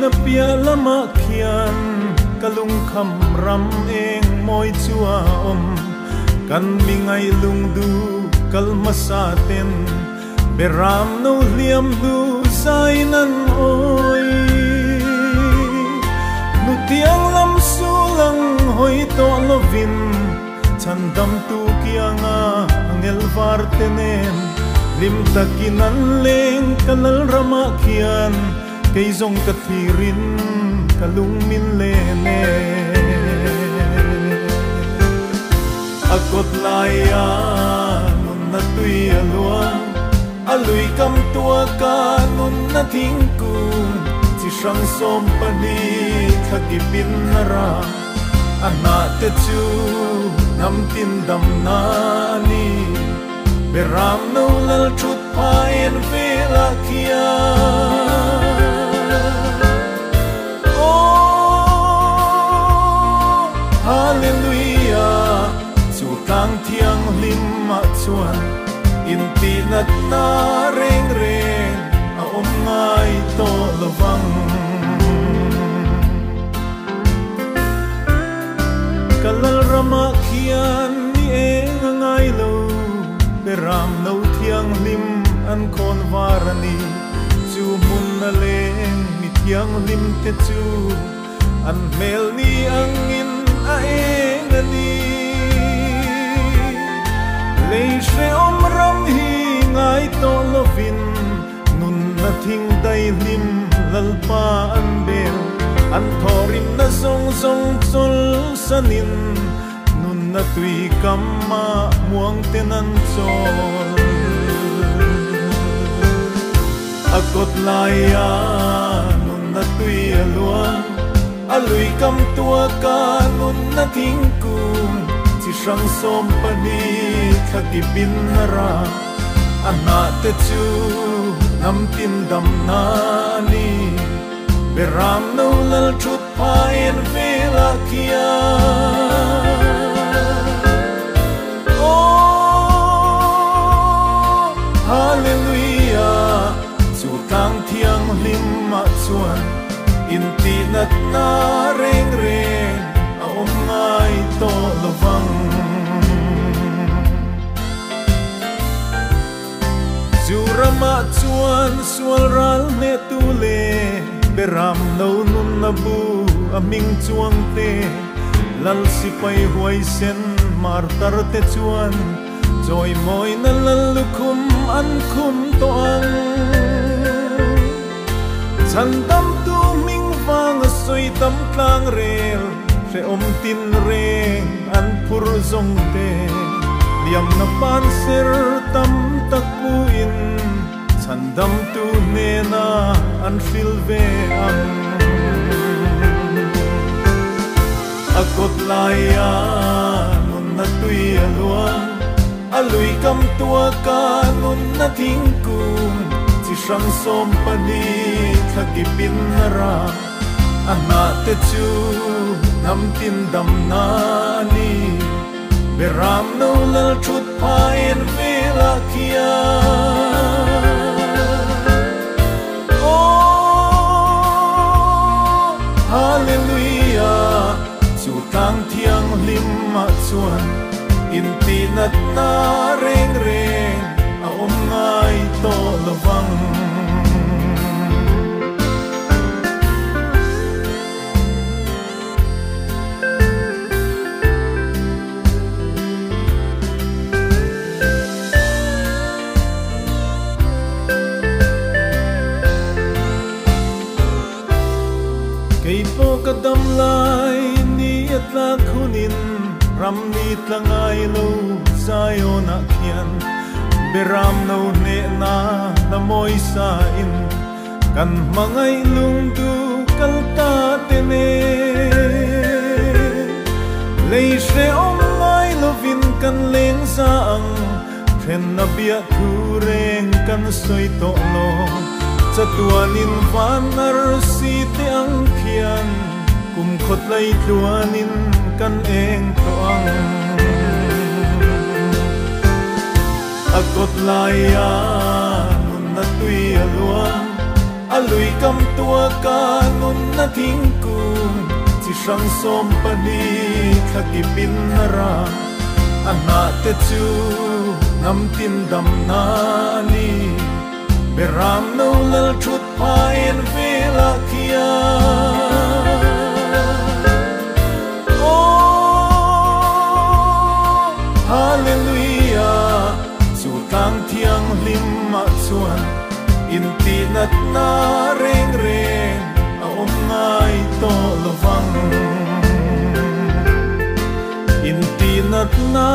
la pia lama khian kalung kham ram eng moi chua om kan mingai lung du kal masaten beram no liam du sai nan oi nu tiang lam sulang hoi to lovin chandam tu kianga angel vartenen lim takinan leng kanal rama khian kay zong kathirin kalung min lene akot laya nun na tui aluang alui kam tua ka nun na thingkung chi sang som pani thakipin nara ana te chu nam tin dam na ni beram no lal trut paen vela kia oh hallelujah chu tang thiang lim ma chuan in ti nat na reng reng a om ngai to lovang kalal rama khian ni eng ngai lo beram no thiang lim an khon varani chu mun na leng mi thiang lim te chu an mel ni angin a eng ani leishe om ram hi ngai to lovin nun na thing dai lim lalpa an bel an thorim na song song chol sanin nun na tui kamma muang tenan chol akot laya nun na tui aluang alui kam tua ka nun na thingkung chi sang som pani thakipin nara ana te chu nam tin dam na ni beram no lal trut paen vela kia oh hallelujah chu tang thiang lim ma chuan in ti nat na reng reng a om ngai to lovang Jurama chuan sual ral ne tu le beram no nun na bu aming chuang te lal sipai huai sen mar tar te chuan joy moi na lal lukhum an khum to ang chandam tu ming wang soi tam tlang rel se om tin reng an phur zong te liam na pan ser tam tak puin chandam tu ne na an fil ve ang akot laya nun na tui aluang alui kam tua ka nun na thingkung chi sang som pani thakipin nara ana te chu nam tin dam na ni beram no lal trut paen vela kia oh hallelujah chu tang thiang lim ma chuan in ti nat na reng reng a om ngai to lovang kay po kadam lai ni atla khunin ram ni tlangai lo sayo na khian beram no ne na na moi sa in kan mangai lung du kalta tene leishe om ngai lovin kan leng sa ang phen na bia thu reng kan soi to lo chatuanin vanar si te ang khian kum khot lai tluanin kan eng to ang akot laya nun na tui aluang lui kam tua ka nun na thing kung chi sang som pani thaki pin ra ana te chu ngam tin dam na ni berang no lal thut pain vela kia oh hallelujah chu tang thiang lim ma chuan in ti nat na reng reng a om ngai to lovang in ti nat na